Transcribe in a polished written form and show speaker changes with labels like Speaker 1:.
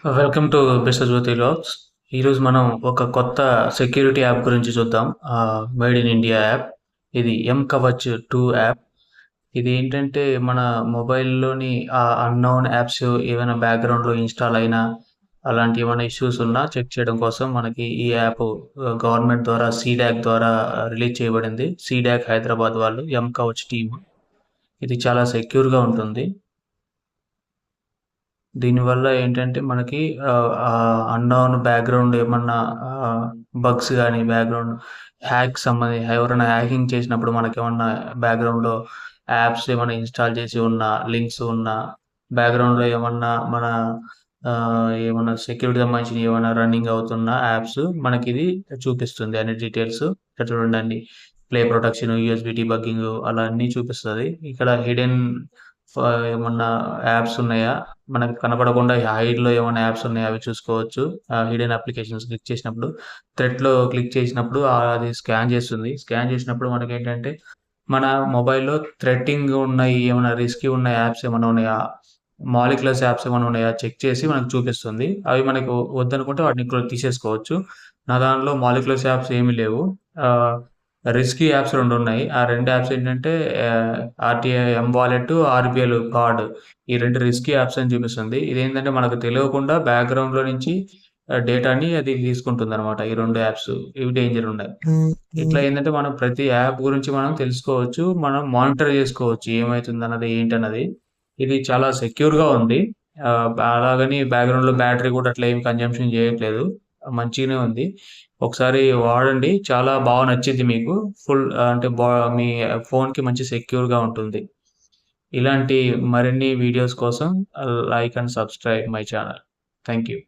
Speaker 1: Welcome to బిసజ్వతి logs. ఈరోజు మనం ఒక కొత్త సెక్యూరిటీ యాప్ గురించి చూద్దాం. Made in India app. ఇది కవచ్ 2 యాప్. ఇది ఏంటంటే మన మొబైల్లోని అన్నోన్ యాప్స్ ఏమైనా బ్యాక్గ్రౌండ్లో ఇన్స్టాల్ అయినా అలాంటి ఏమైనా ఇష్యూస్ ఉన్నా చెక్ చేయడం కోసం మనకి ఈ యాప్ గవర్నమెంట్ ద్వారా సీడాక్ ద్వారా రిలీజ్ చేయబడింది. సీడాక్ హైదరాబాద్ వాళ్ళు కవచ్ టీమ్. ఇది చాలా సెక్యూర్గా ఉంటుంది. దీనివల్ల ఏంటంటే మనకి అన్నోన్ బ్యాక్‌గ్రౌండ్ ఏమన్నా బగ్స్ గానీ, బ్యాక్‌గ్రౌండ్ ఎవరైనా హ్యాకింగ్ చేసినప్పుడు మనకేమన్నా బ్యాక్‌గ్రౌండ్‌లో యాప్స్ ఏమన్నా ఇన్‌స్టాల్ చేసి ఉన్నా, లింక్స్ ఉన్నా, బ్యాక్‌గ్రౌండ్‌లో ఏమన్నా మన ఏమన్నా సెక్యూరిటీకి సంబంధించినవి ఏమన్నా రన్నింగ్ అవుతున్న యాప్స్ మనకిది చూపిస్తుంది అన్ని డీటెయిల్స్. ఇక్కడ చూడండి అన్ని ప్లే ప్రొటెక్షన్, యూఎస్‌బీ డీబగ్గింగ్ అలా అన్నీ చూపిస్తది. ఇక్కడ హిడెన్ ఏమన్నా యాప్స్ ఉన్నాయా? మనకు కనపడకుండా హైడ్‌లో ఏమన్నా యాప్స్ ఉన్నాయా? అవి చూసుకోవచ్చు. హిడెన్ అప్లికేషన్స్ క్లిక్ చేసినప్పుడు, థ్రెడ్‌లో క్లిక్ చేసినప్పుడు అది స్కాన్ చేస్తుంది. స్కాన్ చేసినప్పుడు మనకేంటంటే, మన మొబైల్‌లో థ్రెటింగ్ ఉన్నయి ఏమన్నా రిస్కీ ఉన్న యాప్స్ ఏమన్నా ఉన్నాయా? మాలిక్యులస్ యాప్స్ ఏమన్నా ఉన్నాయా? చెక్ చేసి మనకు చూపిస్తుంది. అవి మనకు వద్దనుకుంటే వాటిని తీసేసుకోవచ్చు. నా దాంట్లో మాలిక్యులస్ యాప్స్ ఏమీ లేవు. రిస్కీ యాప్స్ 2 ఉన్నాయి. ఆ 2 యాప్స్ ఏంటంటే ఆర్‌టీఐ వాలెట్, ఆర్‌బీఎల్ కార్డ్. ఈ 2 రిస్కీ యాప్స్ అని చూపిస్తుంది. ఇదేంటంటే మనకు తెలియకుండా బ్యాక్‌గ్రౌండ్‌లో నుంచి డేటాని అది తీసుకుంటుందనమాట. ఈ 2 యాప్స్. ఇవి డేంజర్ ఉన్నాయి. ఇట్లా ఏందంటే మనం ప్రతి యాప్ గురించి మనం తెలుసుకోవచ్చు. మనం మానిటర్ చేసుకోవచ్చు. ఏమైతుందన్నది, ఏంటన్నది. ఇది చాలా సెక్యూర్‌గా ఉంది. అలాగని బ్యాక్‌గ్రౌండ్‌లో బ్యాటరీ కూడా అట్లా ఏమి కన్జంప్షన్ చేయట్లేదు. మంచిగానే ఉంది. ఒకసారి వాడండి. చాలా బాగా నచ్చిద్ది మీకు. అంటే మీ ఫోన్‌కి మంచి సెక్యూర్‌గా ఉంటుంది. ఇలాంటి మరిన్ని వీడియోస్ కోసం like and subscribe my channel. Thank you.